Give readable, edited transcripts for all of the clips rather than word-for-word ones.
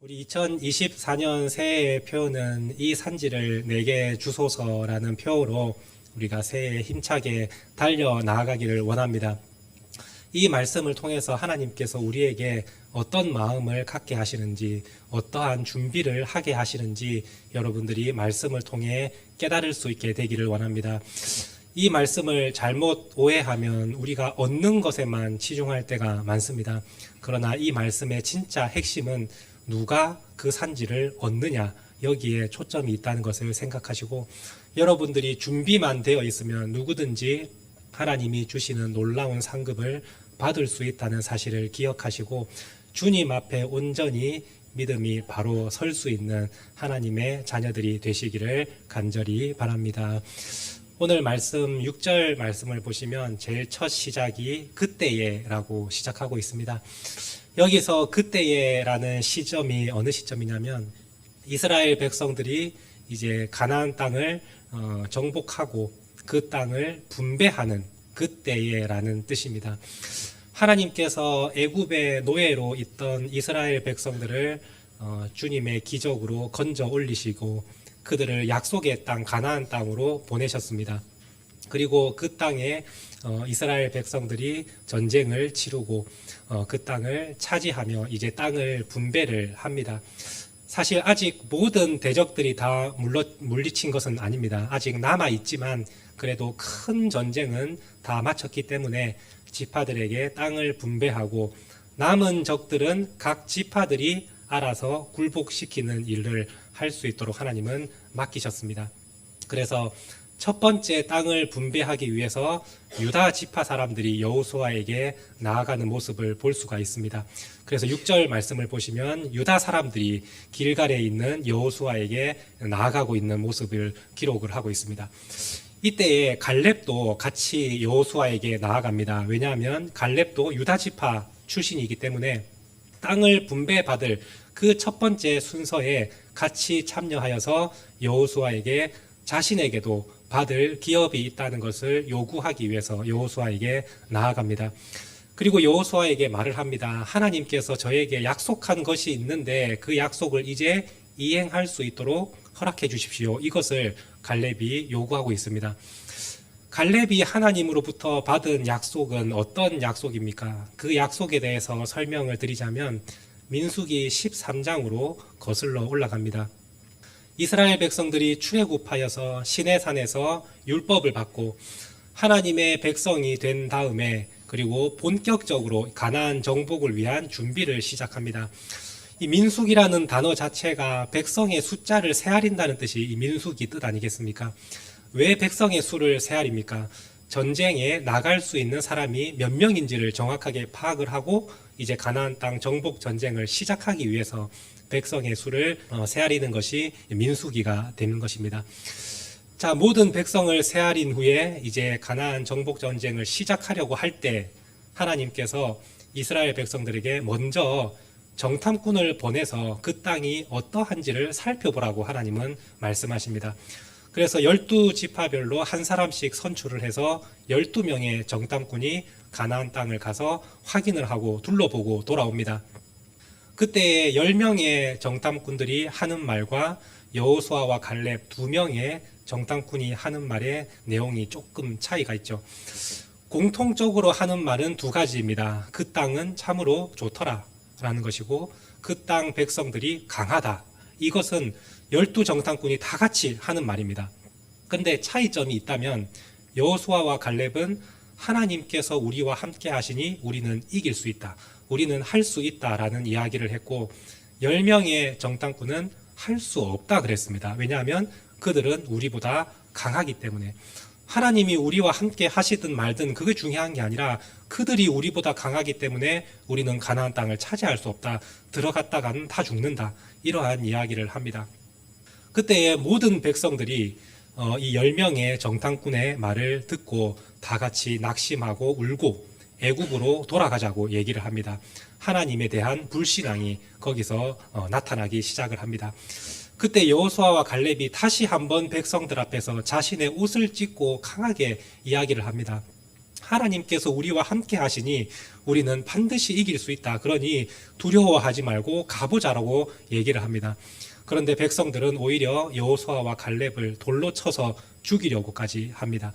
우리 2024년 새해의 표어는 이 산지를 내게 주소서라는 표어로 우리가 새해에 힘차게 달려 나아가기를 원합니다. 이 말씀을 통해서 하나님께서 우리에게 어떤 마음을 갖게 하시는지, 어떠한 준비를 하게 하시는지 여러분들이 말씀을 통해 깨달을 수 있게 되기를 원합니다. 이 말씀을 잘못 오해하면 우리가 얻는 것에만 치중할 때가 많습니다. 그러나 이 말씀의 진짜 핵심은 누가 그 산지를 얻느냐, 여기에 초점이 있다는 것을 생각하시고, 여러분들이 준비만 되어 있으면 누구든지 하나님이 주시는 놀라운 상급을 받을 수 있다는 사실을 기억하시고, 주님 앞에 온전히 믿음이 바로 설 수 있는 하나님의 자녀들이 되시기를 간절히 바랍니다. 오늘 말씀 6절 말씀을 보시면 제일 첫 시작이 그때에 라고 시작하고 있습니다. 여기서 그때에라는 시점이 어느 시점이냐면 이스라엘 백성들이 이제 가나안 땅을 정복하고 그 땅을 분배하는 그때에라는 뜻입니다. 하나님께서 애굽의 노예로 있던 이스라엘 백성들을 주님의 기적으로 건져 올리시고 그들을 약속의 땅 가나안 땅으로 보내셨습니다. 그리고 그 땅에 이스라엘 백성들이 전쟁을 치르고 그 땅을 차지하며 이제 땅을 분배를 합니다. 사실 아직 모든 대적들이 다 물리친 것은 아닙니다. 아직 남아있지만 그래도 큰 전쟁은 다 마쳤기 때문에 지파들에게 땅을 분배하고 남은 적들은 각 지파들이 알아서 굴복시키는 일을 할 수 있도록 하나님은 맡기셨습니다. 그래서 첫 번째 땅을 분배하기 위해서 유다 지파 사람들이 여호수아에게 나아가는 모습을 볼 수가 있습니다. 그래서 6절 말씀을 보시면 유다 사람들이 길갈에 있는 여호수아에게 나아가고 있는 모습을 기록을 하고 있습니다. 이때에 갈렙도 같이 여호수아에게 나아갑니다. 왜냐하면 갈렙도 유다 지파 출신이기 때문에 땅을 분배받을 그 첫 번째 순서에 같이 참여하여서 여호수아에게 자신에게도 받을 기업이 있다는 것을 요구하기 위해서 여호수아에게 나아갑니다. 그리고 여호수아에게 말을 합니다. 하나님께서 저에게 약속한 것이 있는데 그 약속을 이제 이행할 수 있도록 허락해 주십시오. 이것을 갈렙이 요구하고 있습니다. 갈렙이 하나님으로부터 받은 약속은 어떤 약속입니까? 그 약속에 대해서 설명을 드리자면 민수기 13장으로 거슬러 올라갑니다. 이스라엘 백성들이 출애굽하여서 시내산에서 율법을 받고 하나님의 백성이 된 다음에 그리고 본격적으로 가나안 정복을 위한 준비를 시작합니다. 이 민수기라는 단어 자체가 백성의 숫자를 세아린다는 뜻이 이 민수기 뜻 아니겠습니까? 왜 백성의 수를 세아립니까? 전쟁에 나갈 수 있는 사람이 몇 명인지를 정확하게 파악을 하고 이제 가나안 땅 정복 전쟁을 시작하기 위해서 백성의 수를 세아리는 것이 민수기가 되는 것입니다. 자, 모든 백성을 세아린 후에 이제 가나안 정복 전쟁을 시작하려고 할 때 하나님께서 이스라엘 백성들에게 먼저 정탐꾼을 보내서 그 땅이 어떠한지를 살펴보라고 하나님은 말씀하십니다. 그래서 12지파별로 한 사람씩 선출을 해서 12명의 정탐꾼이 가나안 땅을 가서 확인을 하고 둘러보고 돌아옵니다. 그때 10명의 정탐꾼들이 하는 말과 여호수아와 갈렙 2명의 정탐꾼이 하는 말의 내용이 조금 차이가 있죠. 공통적으로 하는 말은 두 가지입니다. 그 땅은 참으로 좋더라 라는 것이고 그 땅 백성들이 강하다. 이것은 12정탐꾼이 다 같이 하는 말입니다. 근데 차이점이 있다면 여호수아와 갈렙은 하나님께서 우리와 함께 하시니 우리는 이길 수 있다. 우리는 할 수 있다라는 이야기를 했고 10명의 정탐꾼은 할 수 없다 그랬습니다. 왜냐하면 그들은 우리보다 강하기 때문에 하나님이 우리와 함께 하시든 말든 그게 중요한 게 아니라 그들이 우리보다 강하기 때문에 우리는 가나안 땅을 차지할 수 없다. 들어갔다가는 다 죽는다. 이러한 이야기를 합니다. 그때의 모든 백성들이 이 10명의 정탐꾼의 말을 듣고 다 같이 낙심하고 울고 애굽으로 돌아가자고 얘기를 합니다. 하나님에 대한 불신앙이 거기서 나타나기 시작을 합니다. 그때 여호수아와 갈렙이 다시 한번 백성들 앞에서 자신의 옷을 찢고 강하게 이야기를 합니다. 하나님께서 우리와 함께 하시니 우리는 반드시 이길 수 있다. 그러니 두려워하지 말고 가보자라고 얘기를 합니다. 그런데 백성들은 오히려 여호수아와 갈렙을 돌로 쳐서 죽이려고까지 합니다.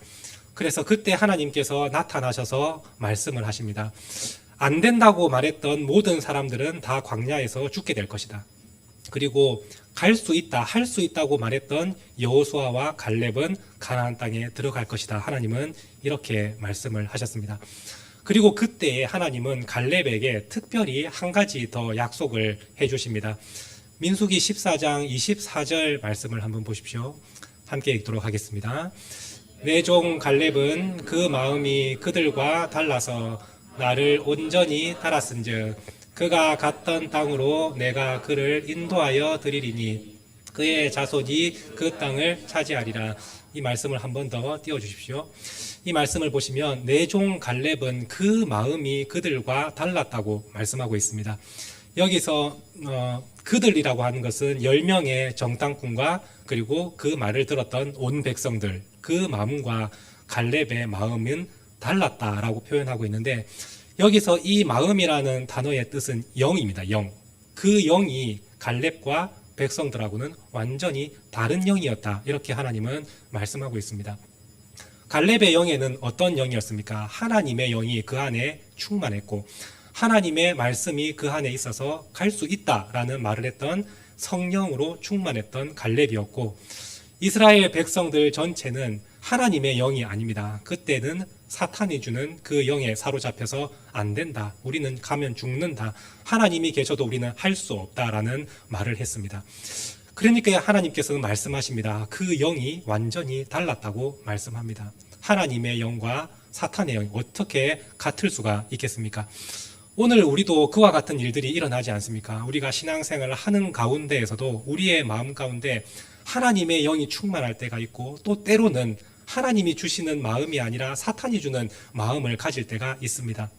그래서 그때 하나님께서 나타나셔서 말씀을 하십니다. 안 된다고 말했던 모든 사람들은 다 광야에서 죽게 될 것이다. 그리고 갈 수 있다, 할 수 있다고 말했던 여호수아와 갈렙은 가나안 땅에 들어갈 것이다. 하나님은 이렇게 말씀을 하셨습니다. 그리고 그때 하나님은 갈렙에게 특별히 한 가지 더 약속을 해주십니다. 민수기 14장 24절 말씀을 한번 보십시오. 함께 읽도록 하겠습니다. 내 종 갈렙은 그 마음이 그들과 달라서 나를 온전히 따랐은즉 그가 갔던 땅으로 내가 그를 인도하여 드리리니 그의 자손이 그 땅을 차지하리라. 이 말씀을 한 번 더 띄워주십시오. 이 말씀을 보시면 내 종 갈렙은 그 마음이 그들과 달랐다고 말씀하고 있습니다. 여기서 그들이라고 하는 것은 10명의 정탐꾼과 그리고 그 말을 들었던 온 백성들, 그 마음과 갈렙의 마음은 달랐다라고 표현하고 있는데, 여기서 이 마음이라는 단어의 뜻은 영입니다. 영. 그 영이 갈렙과 백성들하고는 완전히 다른 영이었다. 이렇게 하나님은 말씀하고 있습니다. 갈렙의 영에는 어떤 영이었습니까? 하나님의 영이 그 안에 충만했고 하나님의 말씀이 그 안에 있어서 갈 수 있다라는 말을 했던 성령으로 충만했던 갈렙이었고, 이스라엘 백성들 전체는 하나님의 영이 아닙니다. 그때는 사탄이 주는 그 영에 사로잡혀서 안 된다, 우리는 가면 죽는다, 하나님이 계셔도 우리는 할 수 없다라는 말을 했습니다. 그러니까 하나님께서는 말씀하십니다. 그 영이 완전히 달랐다고 말씀합니다. 하나님의 영과 사탄의 영이 어떻게 같을 수가 있겠습니까? 오늘 우리도 그와 같은 일들이 일어나지 않습니까? 우리가 신앙생활을 하는 가운데에서도 우리의 마음 가운데 하나님의 영이 충만할 때가 있고, 또 때로는 하나님이 주시는 마음이 아니라 사탄이 주는 마음을 가질 때가 있습니다.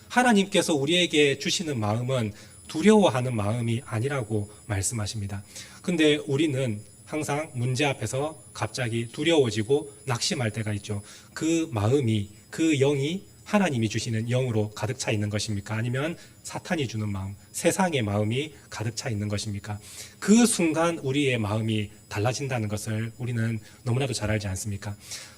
하나님께서 우리에게 주시는 마음은 두려워하는 마음이 아니라고 말씀하십니다. 근데 우리는 항상 문제 앞에서 갑자기 두려워지고 낙심할 때가 있죠. 그 마음이, 그 영이 하나님이 주시는 영으로 가득 차 있는 것입니까? 아니면 사탄이 주는 마음, 세상의 마음이 가득 차 있는 것입니까? 그 순간 우리의 마음이 달라진다는 것을 우리는 너무나도 잘 알지 않습니까?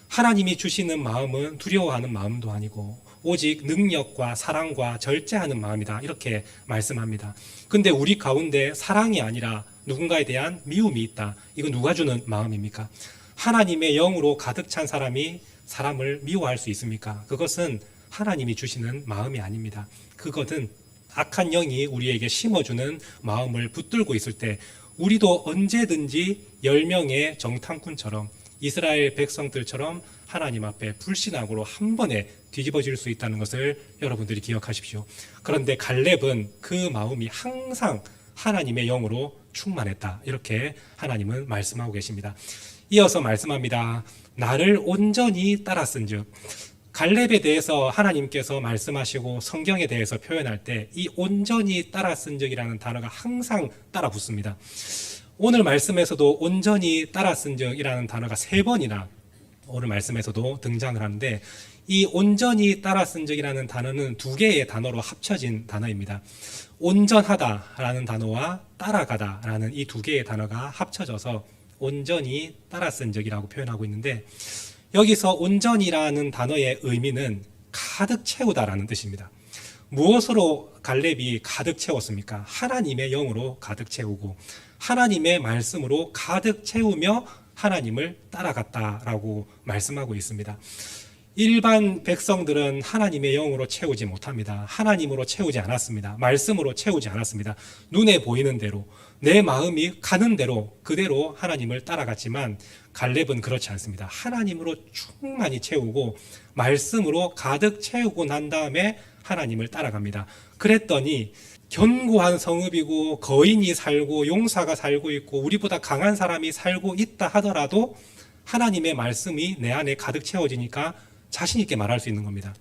하나님이 주시는 마음은 두려워하는 마음도 아니고 오직 능력과 사랑과 절제하는 마음이다, 이렇게 말씀합니다. 근데 우리 가운데 사랑이 아니라 누군가에 대한 미움이 있다. 이거 누가 주는 마음입니까? 하나님의 영으로 가득 찬 사람이 사람을 미워할 수 있습니까? 그것은 하나님이 주시는 마음이 아닙니다. 그것은 악한 영이 우리에게 심어주는 마음을 붙들고 있을 때 우리도 언제든지 10명의 정탐꾼처럼, 이스라엘 백성들처럼 하나님 앞에 불신앙으로 한 번에 뒤집어질 수 있다는 것을 여러분들이 기억하십시오. 그런데 갈렙은 그 마음이 항상 하나님의 영으로 충만했다, 이렇게 하나님은 말씀하고 계십니다. 이어서 말씀합니다. 나를 온전히 따랐은즉, 갈렙에 대해서 하나님께서 말씀하시고 성경에 대해서 표현할 때 이 온전히 따랐은즉이라는 단어가 항상 따라 붙습니다. 오늘 말씀에서도 온전히 따랐은즉이라는 단어가 3번이나 오늘 말씀에서도 등장을 하는데, 이 온전히 따랐은즉이라는 단어는 2개의 단어로 합쳐진 단어입니다. 온전하다라는 단어와 따라가다라는 이 2개의 단어가 합쳐져서 온전히 따랐은즉이라고 표현하고 있는데, 여기서 온전이라는 단어의 의미는 가득 채우다라는 뜻입니다. 무엇으로 갈렙이 가득 채웠습니까? 하나님의 영으로 가득 채우고 하나님의 말씀으로 가득 채우며 하나님을 따라갔다라고 말씀하고 있습니다. 일반 백성들은 하나님의 영으로 채우지 못합니다. 하나님으로 채우지 않았습니다. 말씀으로 채우지 않았습니다. 눈에 보이는 대로, 내 마음이 가는 대로 그대로 하나님을 따라갔지만 갈렙은 그렇지 않습니다. 하나님으로 충만히 채우고 말씀으로 가득 채우고 난 다음에 하나님을 따라갑니다. 그랬더니 견고한 성읍이고 거인이 살고 용사가 살고 있고 우리보다 강한 사람이 살고 있다 하더라도 하나님의 말씀이 내 안에 가득 채워지니까 자신 있게 말할 수 있는 겁니다.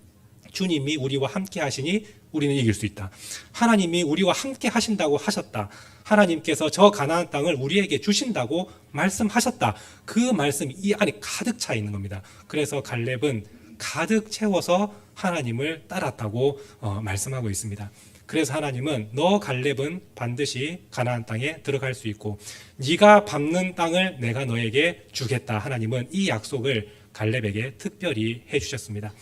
주님이 우리와 함께 하시니 우리는 이길 수 있다. 하나님이 우리와 함께 하신다고 하셨다. 하나님께서 저 가나안 땅을 우리에게 주신다고 말씀하셨다. 그 말씀이 이 안에 가득 차 있는 겁니다. 그래서 갈렙은 가득 채워서 하나님을 따랐다고 말씀하고 있습니다. 그래서 하나님은 너 갈렙은 반드시 가나안 땅에 들어갈 수 있고 네가 밟는 땅을 내가 너에게 주겠다. 하나님은 이 약속을 갈렙에게 특별히 해주셨습니다.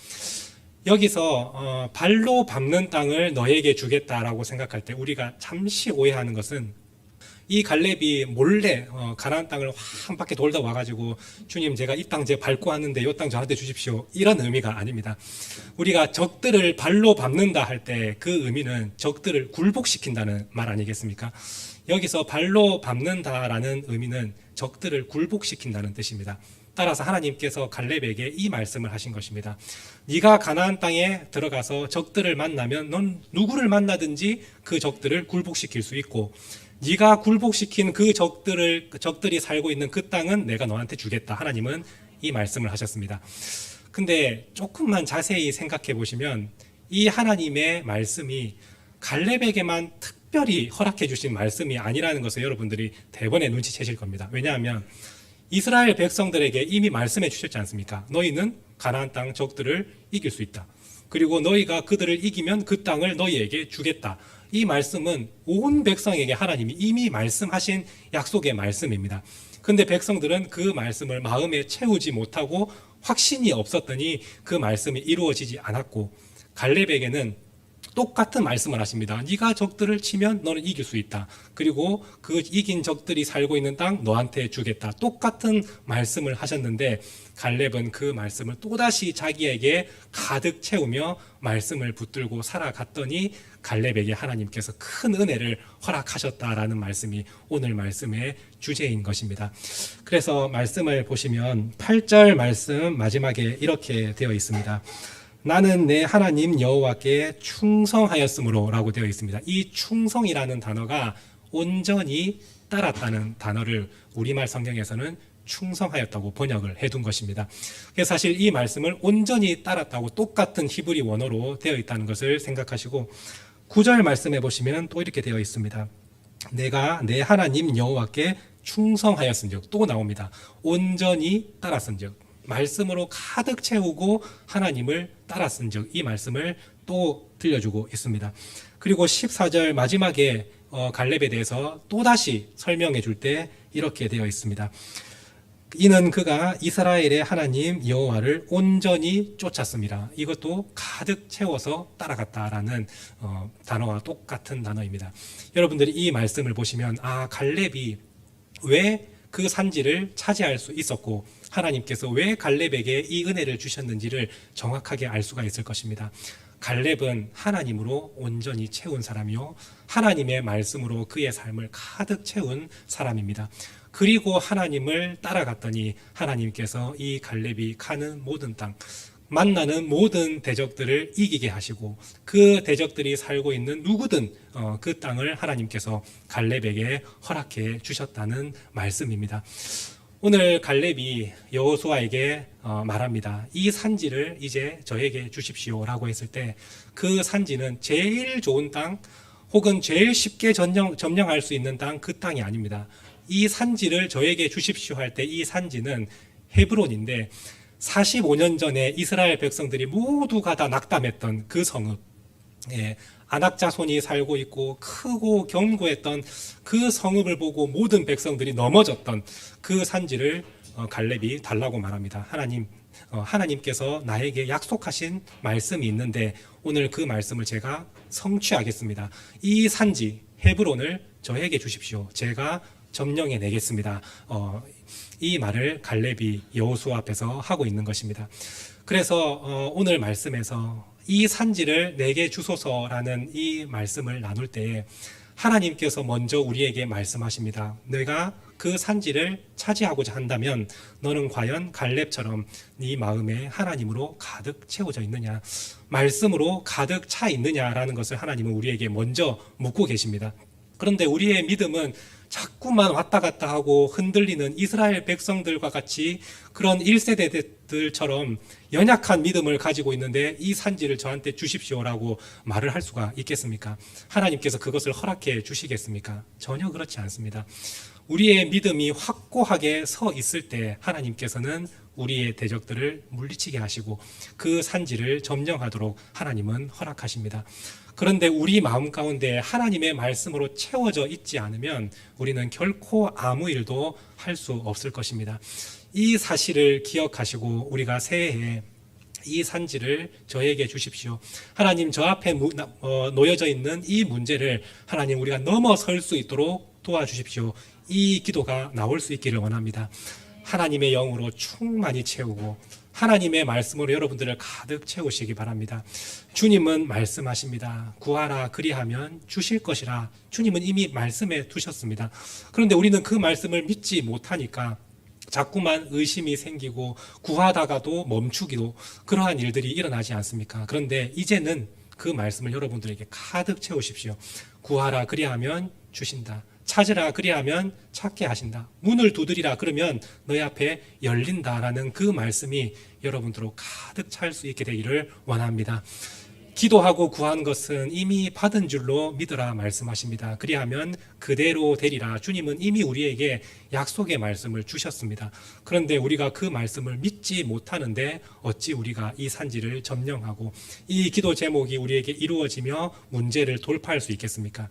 여기서 발로 밟는 땅을 너에게 주겠다라고 생각할 때 우리가 잠시 오해하는 것은 이 갈렙이 몰래 가나안 땅을 한 바퀴 돌다 와가지고 주님 제가 이 땅 제 밟고 왔는데 이 땅 저한테 주십시오 이런 의미가 아닙니다. 우리가 적들을 발로 밟는다 할 때 그 의미는 적들을 굴복시킨다는 말 아니겠습니까? 여기서 발로 밟는다라는 의미는 적들을 굴복시킨다는 뜻입니다. 따라서 하나님께서 갈렙에게 이 말씀을 하신 것입니다. 네가 가나안 땅에 들어가서 적들을 만나면 넌 누구를 만나든지 그 적들을 굴복시킬 수 있고 네가 굴복시킨 그 적들이 살고 있는 그 땅은 내가 너한테 주겠다. 하나님은 이 말씀을 하셨습니다. 근데 조금만 자세히 생각해 보시면 이 하나님의 말씀이 갈렙에게만 특별히 허락해 주신 말씀이 아니라는 것을 여러분들이 대번에 눈치채실 겁니다. 왜냐하면 이스라엘 백성들에게 이미 말씀해 주셨지 않습니까? 너희는 가나안 땅 적들을 이길 수 있다. 그리고 너희가 그들을 이기면 그 땅을 너희에게 주겠다. 이 말씀은 온 백성에게 하나님이 이미 말씀하신 약속의 말씀입니다. 그런데 백성들은 그 말씀을 마음에 채우지 못하고 확신이 없었더니 그 말씀이 이루어지지 않았고 갈렙에게는 똑같은 말씀을 하십니다. 네가 적들을 치면 너는 이길 수 있다. 그리고 그 이긴 적들이 살고 있는 땅 너한테 주겠다. 똑같은 말씀을 하셨는데 갈렙은 그 말씀을 또다시 자기에게 가득 채우며 말씀을 붙들고 살아갔더니 갈렙에게 하나님께서 큰 은혜를 허락하셨다라는 말씀이 오늘 말씀의 주제인 것입니다. 그래서 말씀을 보시면 8절 말씀 마지막에 이렇게 되어 있습니다. 나는 내 하나님 여호와께 충성하였으므로 라고 되어 있습니다. 이 충성이라는 단어가 온전히 따랐다는 단어를 우리말 성경에서는 충성하였다고 번역을 해둔 것입니다. 그래서 사실 이 말씀을 온전히 따랐다고 똑같은 히브리 원어로 되어 있다는 것을 생각하시고 9절 말씀해 보시면 또 이렇게 되어 있습니다. 내가 내 하나님 여호와께 충성하였은즉 또 나옵니다. 온전히 따랐은즉 말씀으로 가득 채우고 하나님을 따랐은즉 이 말씀을 또 들려주고 있습니다. 그리고 14절 마지막에 갈렙에 대해서 또다시 설명해 줄 때 이렇게 되어 있습니다. 이는 그가 이스라엘의 하나님 여호와를 온전히 쫓았습니다. 이것도 가득 채워서 따라갔다라는 단어와 똑같은 단어입니다. 여러분들이 이 말씀을 보시면 갈렙이 왜 그 산지를 차지할 수 있었고 하나님께서 왜 갈렙에게 이 은혜를 주셨는지를 정확하게 알 수가 있을 것입니다. 갈렙은 하나님으로 온전히 채운 사람이요 하나님의 말씀으로 그의 삶을 가득 채운 사람입니다. 그리고 하나님을 따라갔더니 하나님께서 이 갈렙이 가는 모든 땅 만나는 모든 대적들을 이기게 하시고 그 대적들이 살고 있는 누구든 그 땅을 하나님께서 갈렙에게 허락해 주셨다는 말씀입니다. 오늘 갈렙이 여호수아에게 말합니다. 이 산지를 이제 저에게 주십시오라고 했을 때 그 산지는 제일 좋은 땅 혹은 제일 쉽게 점령할 수 있는 땅 그 땅이 아닙니다. 이 산지를 저에게 주십시오 할 때 이 산지는 헤브론인데 45년 전에 이스라엘 백성들이 모두가 다 낙담했던 그 성읍, 아낙 자손이 살고 있고 크고 견고했던 그 성읍을 보고 모든 백성들이 넘어졌던 그 산지를 갈렙이 달라고 말합니다. 하나님께서 나에게 약속하신 말씀이 있는데 오늘 그 말씀을 제가 성취하겠습니다. 이 산지 헤브론을 저에게 주십시오. 제가 점령해 내겠습니다. 이 말을 갈렙이 여호수아 앞에서 하고 있는 것입니다. 그래서 오늘 말씀에서 이 산지를 내게 주소서라는 이 말씀을 나눌 때 하나님께서 먼저 우리에게 말씀하십니다. 내가 그 산지를 차지하고자 한다면 너는 과연 갈렙처럼 네 마음에 하나님으로 가득 채워져 있느냐, 말씀으로 가득 차 있느냐라는 것을 하나님은 우리에게 먼저 묻고 계십니다. 그런데 우리의 믿음은 자꾸만 왔다 갔다 하고 흔들리는 이스라엘 백성들과 같이 그런 1세대들처럼 연약한 믿음을 가지고 있는데 이 산지를 저한테 주십시오라고 말을 할 수가 있겠습니까? 하나님께서 그것을 허락해 주시겠습니까? 전혀 그렇지 않습니다. 우리의 믿음이 확고하게 서 있을 때 하나님께서는 우리의 대적들을 물리치게 하시고 그 산지를 점령하도록 하나님은 허락하십니다. 그런데 우리 마음 가운데 하나님의 말씀으로 채워져 있지 않으면 우리는 결코 아무 일도 할 수 없을 것입니다. 이 사실을 기억하시고 우리가 새해에 이 산지를 저에게 주십시오. 하나님, 저 앞에 놓여져 있는 이 문제를 하나님 우리가 넘어설 수 있도록 도와주십시오. 이 기도가 나올 수 있기를 원합니다. 하나님의 영으로 충만히 채우고 하나님의 말씀으로 여러분들을 가득 채우시기 바랍니다. 주님은 말씀하십니다. 구하라 그리하면 주실 것이라. 주님은 이미 말씀해 두셨습니다. 그런데 우리는 그 말씀을 믿지 못하니까 자꾸만 의심이 생기고 구하다가도 멈추기도 그러한 일들이 일어나지 않습니까? 그런데 이제는 그 말씀을 여러분들에게 가득 채우십시오. 구하라 그리하면 주신다. 찾으라 그리하면 찾게 하신다. 문을 두드리라 그러면 너희 앞에 열린다라는 그 말씀이 여러분들로 가득 찰 수 있게 되기를 원합니다. 기도하고 구한 것은 이미 받은 줄로 믿으라 말씀하십니다. 그리하면 그대로 되리라. 주님은 이미 우리에게 약속의 말씀을 주셨습니다. 그런데 우리가 그 말씀을 믿지 못하는데 어찌 우리가 이 산지를 점령하고 이 기도 제목이 우리에게 이루어지며 문제를 돌파할 수 있겠습니까?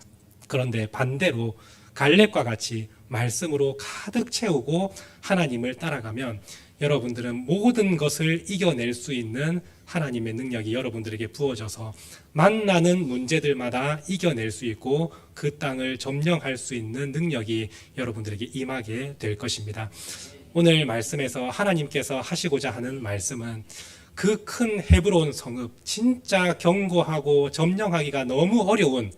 그런데 반대로 갈렙과 같이 말씀으로 가득 채우고 하나님을 따라가면 여러분들은 모든 것을 이겨낼 수 있는 하나님의 능력이 여러분들에게 부어져서 만나는 문제들마다 이겨낼 수 있고 그 땅을 점령할 수 있는 능력이 여러분들에게 임하게 될 것입니다. 오늘 말씀에서 하나님께서 하시고자 하는 말씀은 그 큰 헤브론 성읍, 진짜 견고하고 점령하기가 너무 어려운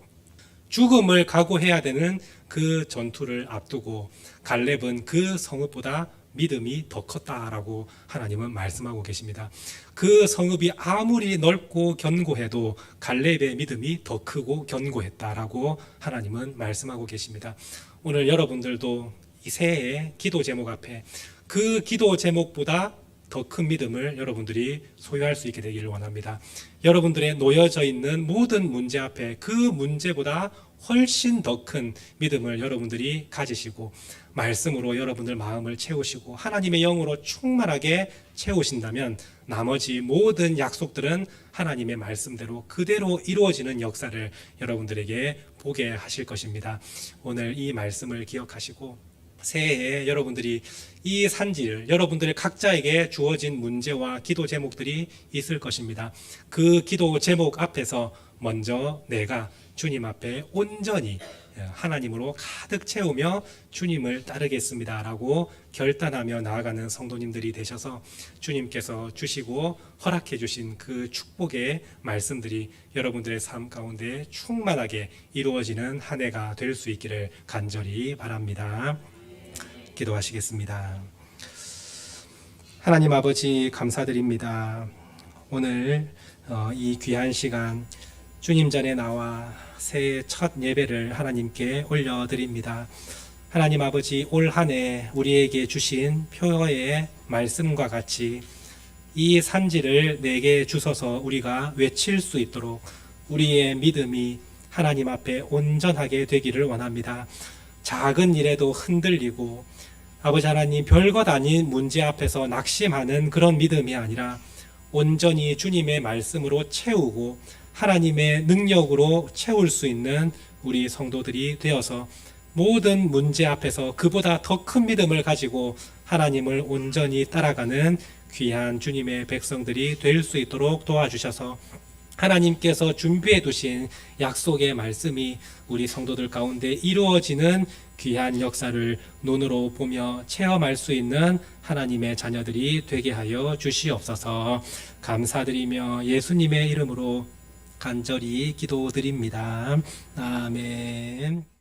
죽음을 각오해야 되는 그 전투를 앞두고 갈렙은 그 성읍보다 믿음이 더 컸다라고 하나님은 말씀하고 계십니다. 그 성읍이 아무리 넓고 견고해도 갈렙의 믿음이 더 크고 견고했다라고 하나님은 말씀하고 계십니다. 오늘 여러분들도 이 새해의 기도 제목 앞에 그 기도 제목보다 더 큰 믿음을 여러분들이 소유할 수 있게 되기를 원합니다. 여러분들의 놓여져 있는 모든 문제 앞에 그 문제보다 훨씬 더 큰 믿음을 여러분들이 가지시고 말씀으로 여러분들 마음을 채우시고 하나님의 영으로 충만하게 채우신다면 나머지 모든 약속들은 하나님의 말씀대로 그대로 이루어지는 역사를 여러분들에게 보게 하실 것입니다. 오늘 이 말씀을 기억하시고 새해에 여러분들이 이 산지를 여러분들의 각자에게 주어진 문제와 기도 제목들이 있을 것입니다. 그 기도 제목 앞에서 먼저 내가 주님 앞에 온전히 하나님으로 가득 채우며 주님을 따르겠습니다라고 결단하며 나아가는 성도님들이 되셔서 주님께서 주시고 허락해 주신 그 축복의 말씀들이 여러분들의 삶 가운데 충만하게 이루어지는 한 해가 될 수 있기를 간절히 바랍니다. 기도하시겠습니다. 하나님 아버지 감사드립니다. 오늘 이 귀한 시간 주님 전에 나와 새해 첫 예배를 하나님께 올려드립니다. 하나님 아버지, 올 한 해 우리에게 주신 표어의 말씀과 같이 이 산지를 내게 주셔서 우리가 외칠 수 있도록 우리의 믿음이 하나님 앞에 온전하게 되기를 원합니다. 작은 일에도 흔들리고 아버지 하나님, 별것 아닌 문제 앞에서 낙심하는 그런 믿음이 아니라 온전히 주님의 말씀으로 채우고 하나님의 능력으로 채울 수 있는 우리 성도들이 되어서 모든 문제 앞에서 그보다 더 큰 믿음을 가지고 하나님을 온전히 따라가는 귀한 주님의 백성들이 될 수 있도록 도와주셔서 하나님께서 준비해 두신 약속의 말씀이 우리 성도들 가운데 이루어지는 귀한 역사를 눈으로 보며 체험할 수 있는 하나님의 자녀들이 되게 하여 주시옵소서. 감사드리며 예수님의 이름으로 간절히 기도드립니다. 아멘.